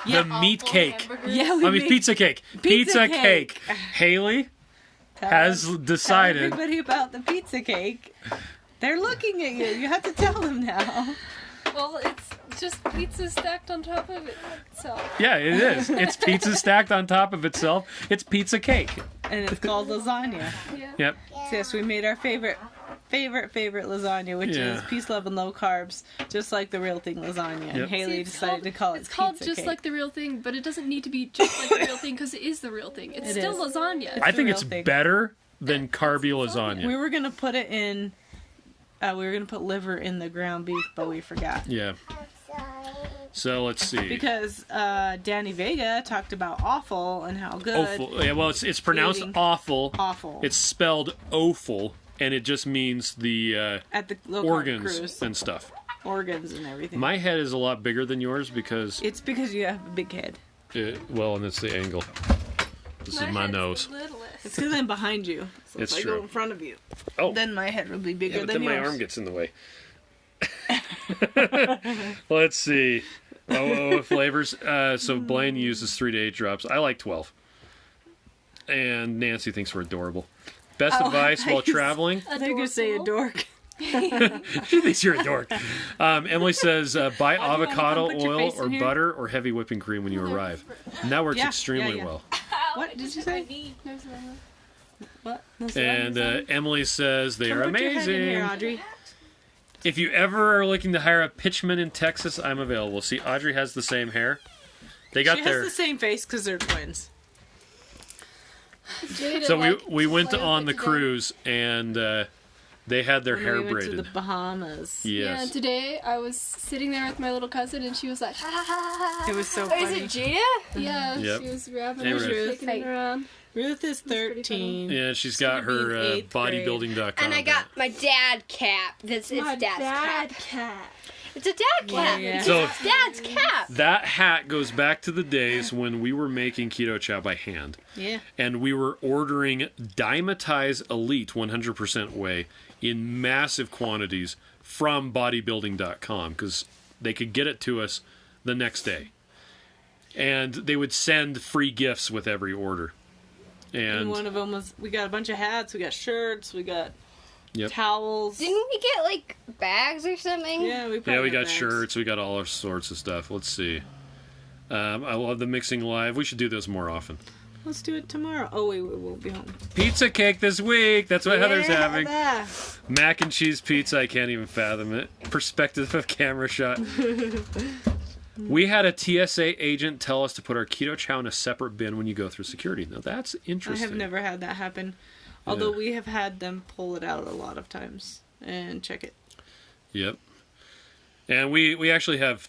Yeah. The meat cake. Yeah, I mean, pizza cake. Pizza cake. Haley has decided. Tell everybody about the pizza cake. They're looking at you. You have to tell them now. Well, it's just pizza stacked on top of itself. Yeah, it is. It's pizza stacked on top of itself. It's pizza cake. And it's called lasagna. Yeah. Yep. So yes, we made our favorite lasagna, which is peace, love, and low carbs, just like the real thing lasagna. And Yep. Haley decided to call it It's called pizza just cake. like the real thing, but it doesn't need to be just like the real thing because it is the real thing. It's It still is. lasagna. I the think real it's thing. better than carby lasagna. We were gonna put it in. We were gonna put liver in the ground beef, but we forgot. Yeah. So let's see. Because Danny Vega talked about awful and how good. Awful. Yeah, well, it's pronounced Eating. awful. Awful. It's spelled awful, and it just means the at the low carb organs cruise. and stuff. Organs and everything. My head is a lot bigger than yours because, It's because you have a big head. well, and it's the angle. This is my head's nose. the littlest. It's because I'm behind you. So It's if I true. go in front of you, Oh, then my head will be bigger yeah, but than then my yours. arm gets in the way. Let's see. Flavors. So Blaine uses 3 to 8 drops. I like 12. And Nancy thinks we're adorable. Best advice while traveling. I think you say a dork. She thinks you're a dork. Emily says, buy avocado put your oil face or in here? butter or heavy whipping cream when you arrive. And that works Yeah, extremely yeah. well. What did you say? There's one. What? And Emily says they are Put your head in amazing. here, Audrey. If you ever are looking to hire a pitchman in Texas, I'm available. See, Audrey has the same hair. They got She their. has the same face because they're twins. Jada So liked we to went play on the with it today. cruise and they had their When hair we went braided. to the Bahamas. Yeah, Yes. today I was sitting there with my little cousin and she was like, It was so Oh, funny. is it Jada? yeah, Yep. she was wrapping Hey, her, Ruth. shaking it around. Ruth is pretty 13. Yeah, she's got her She'll be in 8th grade. bodybuilding.com. And I got my dad cap. This is My dad's dad cap. cat. It's a dad cap. Yeah. It's So- dad's cap. That hat goes back to the days when we were making Keto Chow by hand. Yeah. And we were ordering Dimetize Elite 100% whey in massive quantities from bodybuilding.com because they could get it to us the next day. And they would send free gifts with every order. And And one of them was, we got a bunch of hats, we got shirts, we got Yep. towels. Didn't we get like bags or something? Yeah, we probably yeah, we got got bags. shirts, we got all sorts of stuff. Let's see. I love the mixing live. We should do this more often. Let's do it tomorrow. Oh, wait, we won't be home. Pizza cake this week. That's what Heather's having. Yeah. Mac and cheese pizza. I can't even fathom it. Perspective of camera shot. We had a TSA agent tell us to put our Keto Chow in a separate bin when you go through security. Now that's I interesting. have never had that happen. Although we have had them pull it out a lot of times and check it. Yep. And we actually have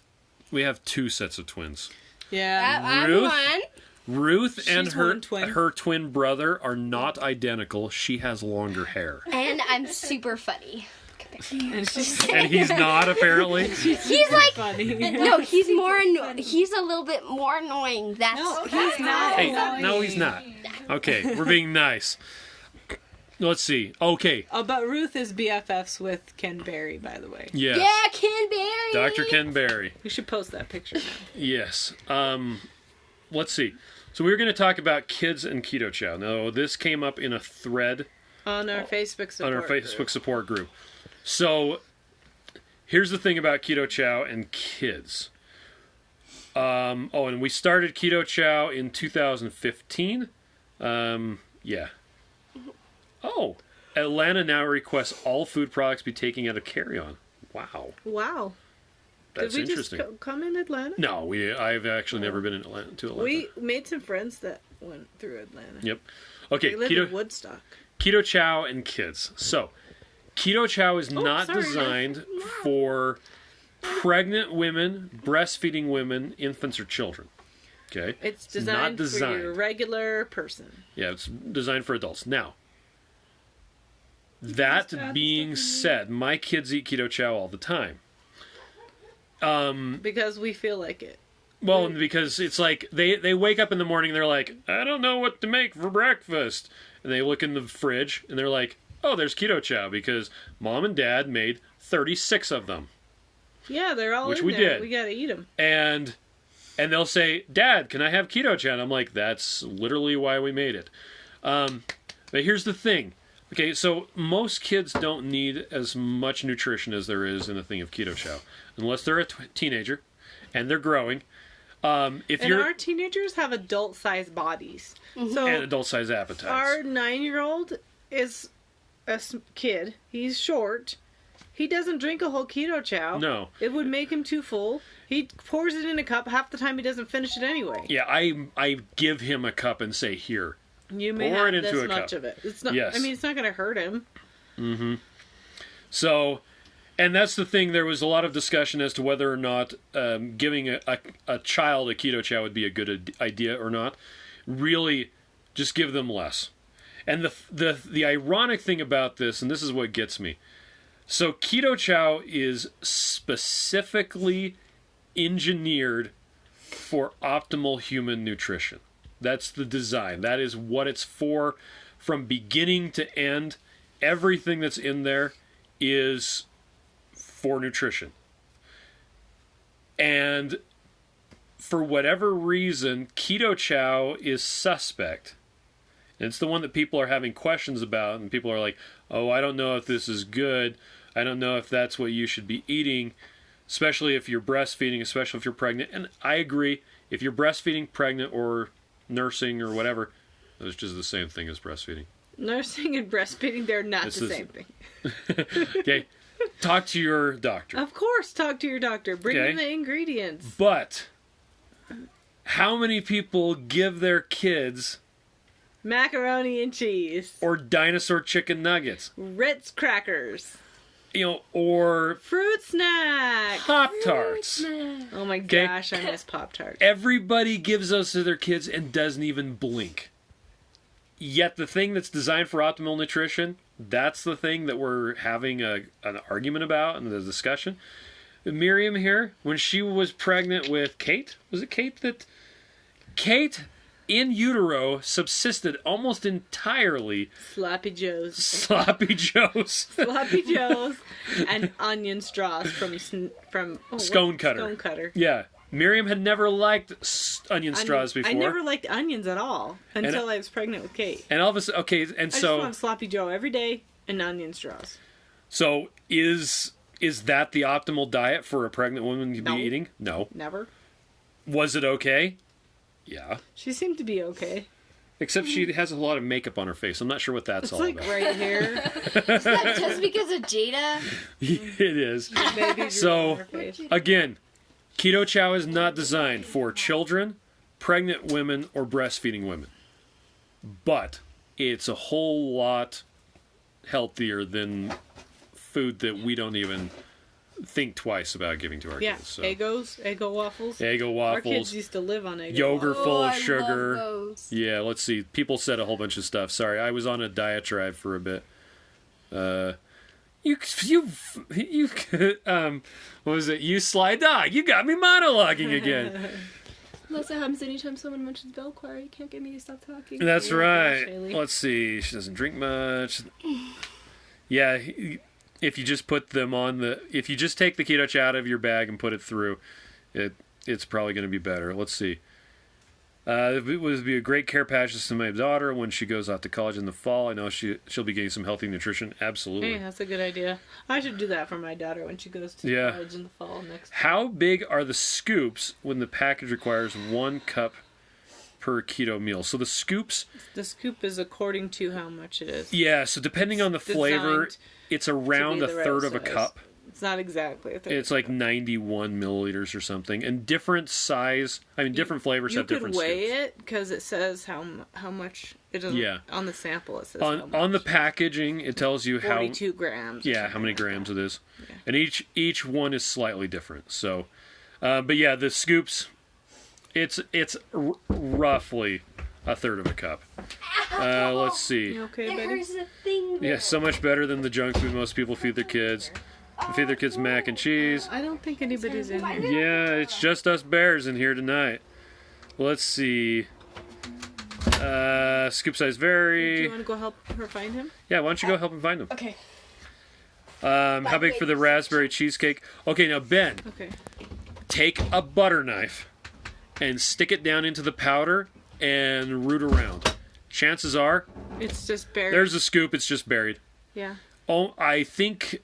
two sets of twins. Yeah. I'm Ruth? one. Ruth and She's her one twin. her twin brother are not identical. She has longer hair. And I'm super funny. And she's And he's not, apparently. He's like, funny. no, he's more, he's a little bit more annoying. That's No, he's not. Hey, no, he's not. Okay, we're being nice. Let's see. Okay, But Ruth is BFFs with Ken Berry, by the way. yes. Yeah, Ken Berry. Dr. Ken Berry. We should post that picture now. Yes. Let's see. So we were going to talk about kids and Keto Chow. Now, this came up in a thread On our Facebook support on our Facebook group. support group. So here's the thing about Keto Chow and kids. And we started Keto Chow in 2015. Yeah. Oh, Atlanta now requests all food products be taken out of carry-on. Wow, Wow. that's Did we interesting. just come in Atlanta? No, I've actually never been in Atlanta. We made some friends that went through Atlanta. Yep. Okay, They lived Keto in Woodstock. Keto Chow and kids. So, Keto Chow is not sorry. designed for pregnant women, breastfeeding women, infants, or children. Okay? It's not designed for designed. your regular person. Yeah, it's designed for adults. Now, that being said, my kids eat Keto Chow all the time. Because we feel like it. Well, because it's like they wake up in the morning and they're like, I don't know what to make for breakfast. And they look in the fridge and they're like, oh, there's Keto Chow because mom and dad made 36 of them. Yeah, they're all Which in we there. did. We gotta eat them. And they'll say, Dad, can I have Keto Chow? And I'm like, that's literally why we made it. But here's the thing. Okay, so most kids don't need as much nutrition as there is in a thing of Keto Chow. Unless they're a teenager and they're growing. If And you're our teenagers have adult-sized bodies. So and adult-sized appetites. our 9-year-old is a kid. He's short. He doesn't drink a whole Keto Chow. No. It would make him too full. He pours it in a cup. Half the time he doesn't finish it anyway. Yeah, I give him a cup and say, here. You may Pour have it into this a much cup. of it. It's not. Yes. I mean, it's not going to hurt him. So, and that's the thing, there was a lot of discussion as to whether or not giving a child a Keto Chow would be a good idea or not. Really, just give them less. And the ironic thing about this, and this is what gets me, so Keto Chow is specifically engineered for optimal human nutrition. That's the design. That is what it's for from beginning to end. Everything that's in there is for nutrition. And for whatever reason, Keto Chow is suspect. And it's the one that people are having questions about, and people are like, oh, I don't know if this is good. I don't know if that's what you should be eating, especially if you're breastfeeding, especially if you're pregnant. And I agree, if you're breastfeeding, pregnant, or nursing, or whatever, it's just the same thing as breastfeeding. Nursing and breastfeeding, they're not It's the the- same thing. Okay, talk to your doctor. Of course, talk to your doctor. Bring Okay. them the ingredients. But how many people give their kids Macaroni and cheese. or dinosaur chicken nuggets? Ritz crackers. Or Fruit snack. Pop-Tarts. Oh my Okay. gosh, I miss Pop-Tarts. Everybody gives those to their kids and doesn't even blink. Yet the thing that's designed for optimal nutrition, that's the thing that we're having an argument about and the discussion. Miriam here, when she was pregnant with Kate, was it Kate that... Kate, in utero, subsisted almost entirely... Sloppy Joes. Sloppy Joes. Sloppy Joes and onion straws from Scone Cutter. Scone Cutter. Yeah. Miriam had never liked onion straws before. I never liked onions at all until I was pregnant with Kate. And all of a sudden, okay, and I just want Sloppy Joe every day and onion straws. So is that the optimal diet for a pregnant woman to be eating? No. Never. Was it okay? Yeah. She seemed to be okay. Except she has a lot of makeup on her face. I'm not sure what that's It's all like about. right here. Is that just because of Jada? It is. Maybe So, on her face. again, Keto Chow is not designed for children, pregnant women, or breastfeeding women. But it's a whole lot healthier than food that we don't even think twice about giving to our kids. So. Eggo waffles. Eggo Our kids waffles, used to live on Eggo yogurt waffles. full of I sugar. love those. Yeah, let's see. People said a whole bunch of stuff. Sorry, I was on a diatribe for a bit. What was it? You sly dog. You got me monologuing again. Unless it happens anytime someone mentions Velcro, you can't get me to stop talking. That's Yeah, right. Shaylee. Let's see. She doesn't drink much. Yeah, if you just put them on if you just take the Keto Chow out of your bag and put it through, it's probably going to be better. Let's see. It would be a great care package to my daughter when she goes off to college in the fall. I know she'll be getting some healthy nutrition. Absolutely. Hey, that's a good idea. I should do that for my daughter when she goes to college in the fall next year. How big are the scoops when the package requires 1 cup per keto meal? So the scoops... The scoop is according to how much it is. Yeah, so depending on the flavor, Designed it's around to a be the right third of a size. cup. It's not exactly a third. It's like 91 milliliters or something. And different size... different flavors have different You could weigh scoops. it because it says how much it doesn't. Yeah. On the sample, it says how much. On the packaging, it tells you 42 grams. Yeah, how many grams it is. Yeah. And each one is slightly different. So, but yeah, the scoops, it's roughly a third of a cup. Let's see. You okay, buddy? There's a thing there. Yeah, so much better than the junk food most people feed their kids. They feed their kids mac and cheese. I don't think anybody's in here. Yeah, it's just us bears in here tonight. Let's see. Scoop size Do vary. you want to go help her find him? Yeah, why don't you go help him find them? Okay. How big for the raspberry cheesecake? Okay, now Ben, Okay. take a butter knife and stick it down into the powder and root around. Chances are, It's just buried. there's a scoop. It's just buried. Yeah. Oh, I think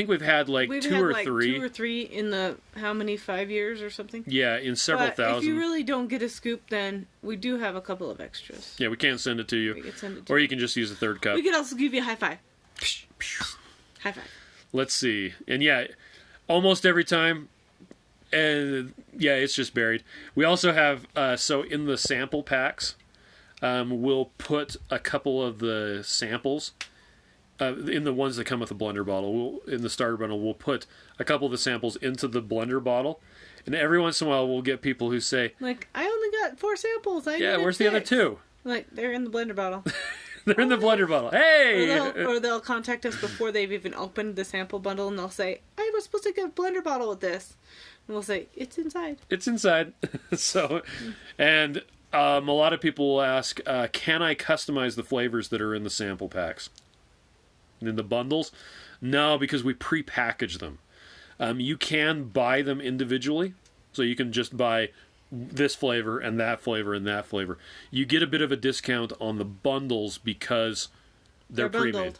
we've had like We've two had or like three. 2 or 3 in the, how many, 5 years or something? Yeah, in several But thousand. if you really don't get a scoop, then we do have a couple of extras. Yeah, we can't send it to We you, could send it to or you. you can just use a third cup. We could also give you a high five. High five. Let's see. And yeah, almost every time. And yeah, it's just buried. We also have, so in the sample packs, we'll put a couple of the samples, in the ones that come with the blender bottle. In the starter bundle, we'll put a couple of the samples into the blender bottle. And every once in a while, we'll get people who say, Like, I only got 4 samples. I yeah, needed where's the other 6. 2? Like, they're in the blender bottle. They're in the blender bottle. Or Hey! they'll contact us before they've even opened the sample bundle, and they'll say, I was supposed to get a blender bottle with this. And we'll say, it's inside. It's inside. So, and a lot of people will ask, can I customize the flavors that are in the sample packs? In the bundles? No, because we pre-package them. You can buy them individually. So you can just buy this flavor and that flavor and that flavor. You get a bit of a discount on the bundles because they're pre-made. bundled.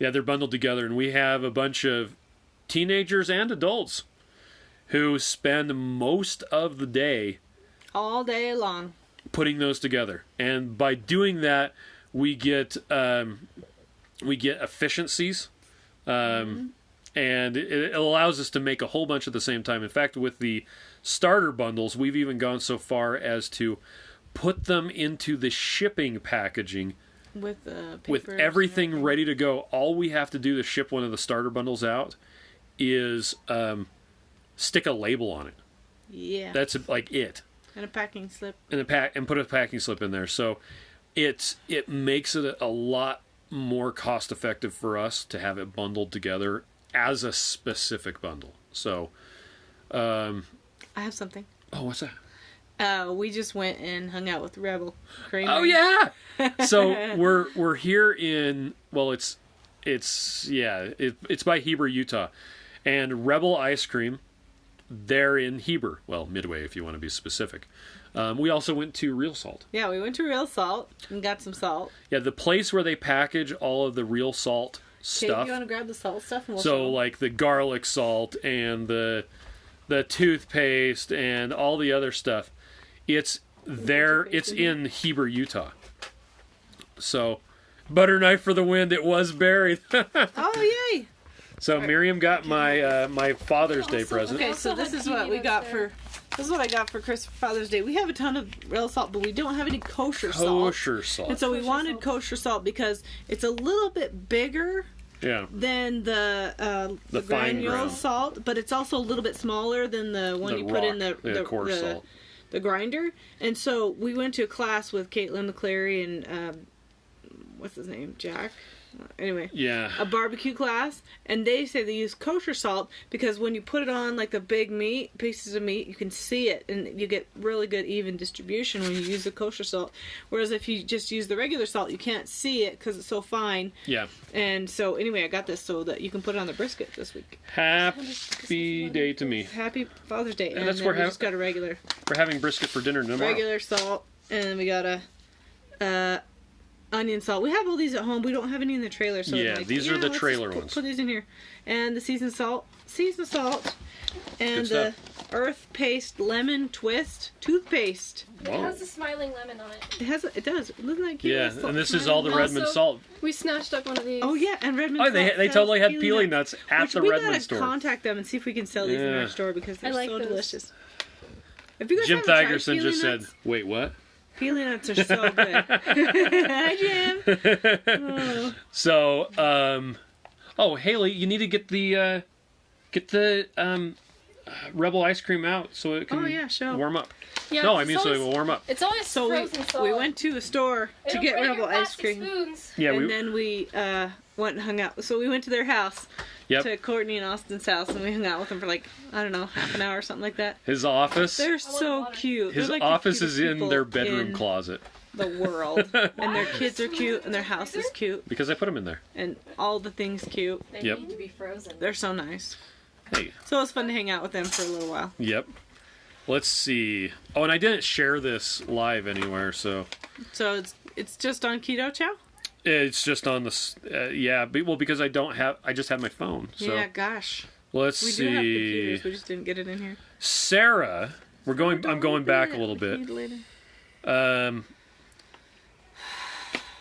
Yeah, they're bundled together. And we have a bunch of teenagers and adults who spend most of the day All day long. putting those together. And by doing that, we get efficiencies, and it allows us to make a whole bunch at the same time. In fact, with the starter bundles, we've even gone so far as to put them into the shipping packaging With with papers everything and ready to go. All we have to do to ship one of the starter bundles out is stick a label on it. Yeah. That's like it. And a packing slip. And put a packing slip in there. So it makes it a lot more cost effective for us to have it bundled together as a specific bundle. So I have something. Oh, what's that? We just went and hung out with Rebel Creamery. Oh yeah. So we're here in it's by Heber, Utah, and Rebel Ice Cream. They're in Heber, well, Midway if you want to be specific. We also went to Real Salt. Yeah, we went to Real Salt and got some salt. Yeah, the place where they package all of the Real Salt Kate, stuff. you want to grab the salt stuff? And we'll So like the garlic salt and the toothpaste and all the other stuff. It's there. It's in Heber, Utah. So, butter knife for the wind. It was buried. Oh, yay! So Miriam got my my Father's Day present. Okay, so this is what we got for. This is what I got for Father's Day. We have a ton of real salt, but we don't have any kosher salt. Kosher salt. And so we wanted kosher salt because it's a little bit bigger Yeah. than the fine granule ground. salt, but it's also a little bit smaller than the one The you put in rock, the coarse salt. the grinder. And so we went to a class with Caitlin McCleary and what's his name, Jack. Anyway, Yeah. a barbecue class, and they say they use kosher salt because when you put it on like the big pieces of meat, you can see it, and you get really good even distribution when you use the kosher salt. Whereas if you just use the regular salt, you can't see it because it's so fine. Yeah. And so anyway, I got this so that you can put it on the brisket this week. Happy day to me. Happy Father's Day. And that's then where we just got a regular We're having brisket for dinner tomorrow. regular salt, and then we got a onion salt. We have all these at home. We don't have any in the trailer. So Yeah, these are the let's trailer just ones. Put these in here. And the seasoned salt, and Good the Earth Paste Lemon Twist toothpaste. It Whoa. has a smiling lemon on it. It does. Isn't that cute? Yeah, Salt and this is all the smiling. Redmond Also- salt. We snatched up one of these. Oh yeah, and Redmond. Oh, they salt sells totally had peeling nuts at Which the we Redmond gotta store. contact them and see if we can sell these in Yeah. our store because they're I like so those. delicious. If you guys Jim haven't tried Thagerson peeling just nuts, said, "Wait, what?" peeling nuts are so good. Hi, Jim. Oh. So, Haley, you need to get the Rebel ice cream out so it can Oh, yeah, sure. warm up. Yeah, No, I it's mean so it always- will warm up. It's always So frozen salt. we went to a store to It'll get break Rebel your ice plastic cream. spoons. Yeah, And then we went and hung out. So we went to their house, Yep. to Courtney and Austin's house, and we hung out with them for like, I don't know, half an hour or something like that. His office. They're so water. cute. His They're like the office is cutest in people their bedroom in closet the world. And their kids are cute, and their house is cute, because I put him in there. and all the things cute. They Yep. need to be frozen. They're so nice. Hey. So it was fun to hang out with them for a little while. Yep. Let's see. Oh, and I didn't share this live anywhere, so So it's just on Keto Chow? it's just on the because I just have my phone. So Yeah, gosh. let's We see. do have computers, we just didn't get it in here. Sarah, I'm going back a little bit. Later.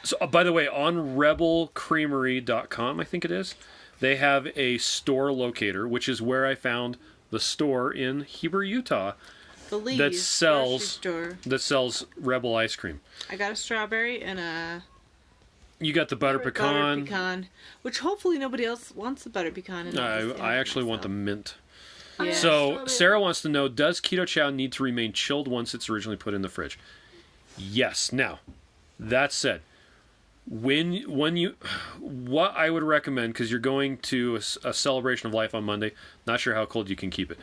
So, by the way, on rebelcreamery.com, I think it is, they have a store locator, which is where I found the store in Heber, Utah, The Lee's that grocery sells store. Rebel ice cream. I got a strawberry and a You got the butter butter pecan. pecan, which hopefully nobody else wants the butter pecan. And I'll just I add actually want the myself. mint. Yeah. So strawberry. Sarah wants to know: does Keto Chow need to remain chilled once it's originally put in the fridge? Yes. Now, that said, what I would recommend, because you're going to a celebration of life on Monday, not sure how cold you can keep it.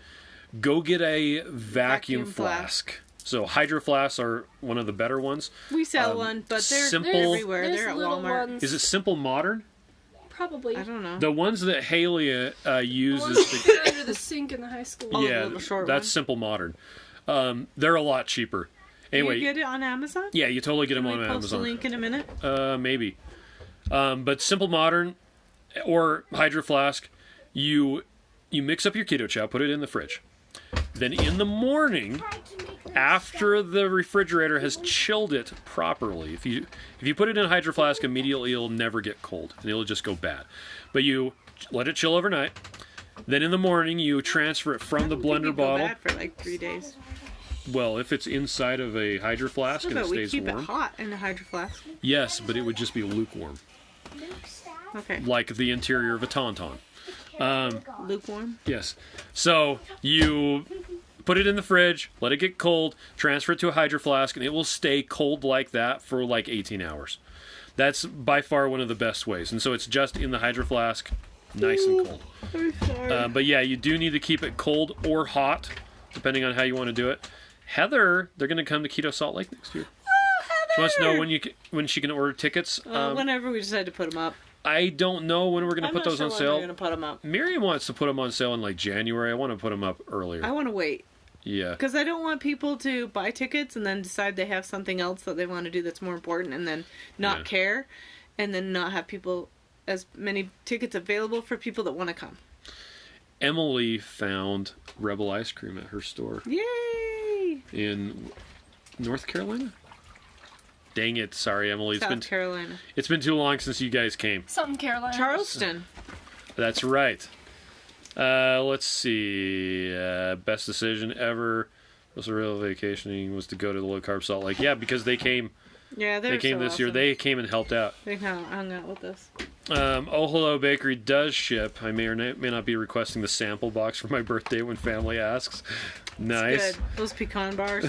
Go get a vacuum flask. So Hydro Flasks are one of the better ones. We sell one, but they're simple- everywhere. There's They're at little Walmart. ones. Is it Simple Modern? Probably. I don't know. The ones that Haley The uses. ones you put under the sink in the high school. Oh, the Yeah, little short that's one. Simple Modern. They're a lot cheaper. Anyway, you get it on Amazon? yeah, you totally get them Can on we post Amazon. a link in a minute? Maybe. But Simple Modern or Hydro Flask, you mix up your Keto Chow, put it in the fridge. Then in the morning, after the refrigerator has chilled it properly, if you put it in a Hydro Flask immediately, it'll never get cold and it'll just go bad. But you let it chill overnight. Then in the morning, you transfer it from the I think blender it'd go bottle. bad for like 3 days. Well, if it's inside of a Hydro Flask and it But we stays keep warm, it hot in a hydro flask. yes, but it would just be lukewarm, Okay. like the interior of a Tauntaun. Lukewarm. Yes. So you put it in the fridge, let it get cold, transfer it to a Hydro Flask, and it will stay cold like that for like 18 hours. That's by far one of the best ways. And so it's just in the Hydro Flask Nice and cold. I'm sorry. But yeah, you do need to keep it cold or hot, depending on how you want to do it. Heather, they're going to come to Keto Salt Lake next year. She wants to know when she can order tickets. Whenever we decide to put them up. I don't know when we're going to put those on We're sale. going to put them up. Miriam wants to put them on sale in like January. I want to put them up earlier. I want to wait. Yeah. Because I don't want people to buy tickets and then decide they have something else that they want to do that's more important and then not care and then not have people as many tickets available for people that want to come. Emily found Rebel ice cream at her store. Yay! In North Carolina? Dang it. Sorry, Emily. South Carolina. It's been too long since you guys came. Something Carolina. Charleston. That's right. Let's see. Best decision ever was a real vacationing was to go to the low carb Salt Lake. Yeah, because they came. Yeah, they came so this year. awesome. They came and helped out. They hung out with us. Oh Hello Bakery does ship. I may or may not be requesting the sample box for my birthday when family asks. Nice. Good. Those pecan bars.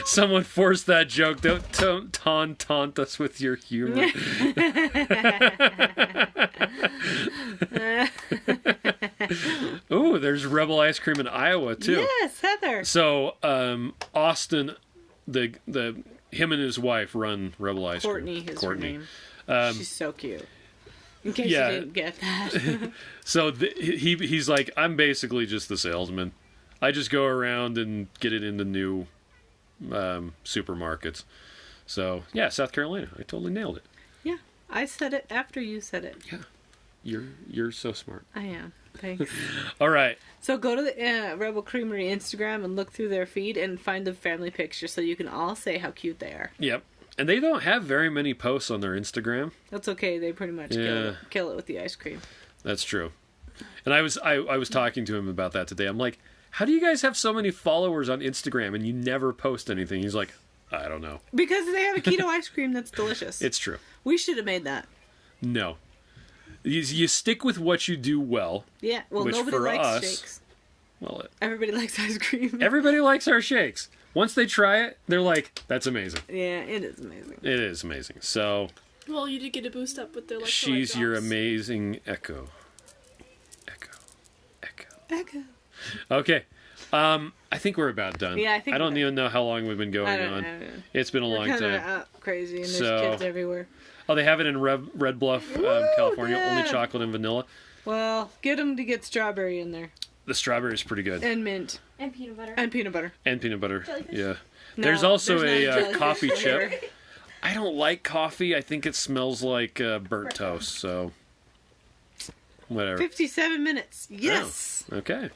Someone forced that joke. Don't taunt us with your humor. Ooh, there's Rebel ice cream in Iowa too. Yes, Heather. So Austin, him and his wife run Rebel ice Courtney cream. is her name. She's so cute. In case you didn't get that. So he's like, I'm basically just the salesman. I just go around and get it into new supermarkets. So yeah, South Carolina. I totally nailed it. Yeah, I said it after you said it. Yeah, you're so smart. I am. Thanks. All right. So go to the Rebel Creamery Instagram and look through their feed and find the family picture so you can all say how cute they are. Yep. And they don't have very many posts on their Instagram. That's okay. They pretty much kill it with the ice cream. That's true. And I was talking to him about that today. I'm like, how do you guys have so many followers on Instagram and you never post anything? He's like, I don't know. Because they have a keto ice cream that's delicious. It's true. We should have made that. No. You stick with what you do well. Yeah. Well, which nobody for likes us, shakes. Well, Everybody likes ice cream. everybody likes our shakes. Once they try it, they're like, that's amazing. Yeah, it is amazing. It is amazing. So, Well, you did get a boost up with the electrolyte she's your drops. amazing echo. Echo. Okay. I think we're about done. Yeah, I think I don't we're even know how long we've been going on. It's been a long We're time. kind of crazy, and there's So- kids everywhere. Oh, they have it in Red Bluff, California. Only good. chocolate and vanilla. Well, get them to get strawberry in there. The strawberry is pretty good. And mint. And peanut butter. And peanut butter. And peanut butter. Jellyfish? Yeah. No, There's also there's not a jellyfish coffee flavor. chip. I don't like coffee. I think it smells like burnt toast. So, whatever. 57 minutes. Yes. Okay.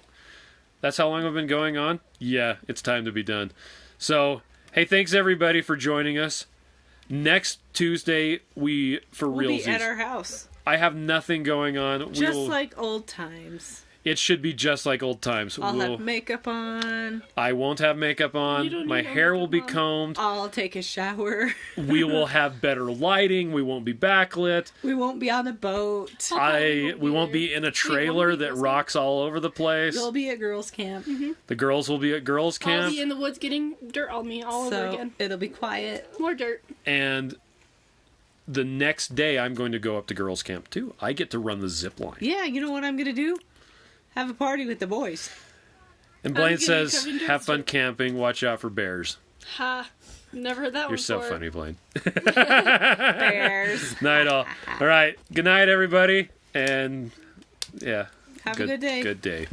That's how long we've been going on? Yeah, it's time to be done. So, hey, thanks everybody for joining us. Next Tuesday, we'll We'll be at realsies. our house. I have nothing going on. Just like old times. It should be just like old times. I'll have makeup on. I won't have makeup You on. don't My need no hair will be makeup on. combed. I'll take a shower. We will have better lighting. We won't be backlit. We won't be on a boat. We won't be in a trailer that rocks all over the place. You'll be at girls' camp. The girls will be at girls' I'll camp. be in the woods getting dirt on me all over So again. it'll be quiet. More dirt. And the next day, I'm going to go up to girls' camp too. I get to run the zip line. Yeah, you know what I'm going to do? Have a party with the boys. And Blaine I'm gonna be says, covered in dirt have fun still. camping. Watch out for bears. Ha. Never heard that one You're so before. funny, Blaine. Bears. Night all. All right. Good night, everybody. And yeah. Have a good day. Good day.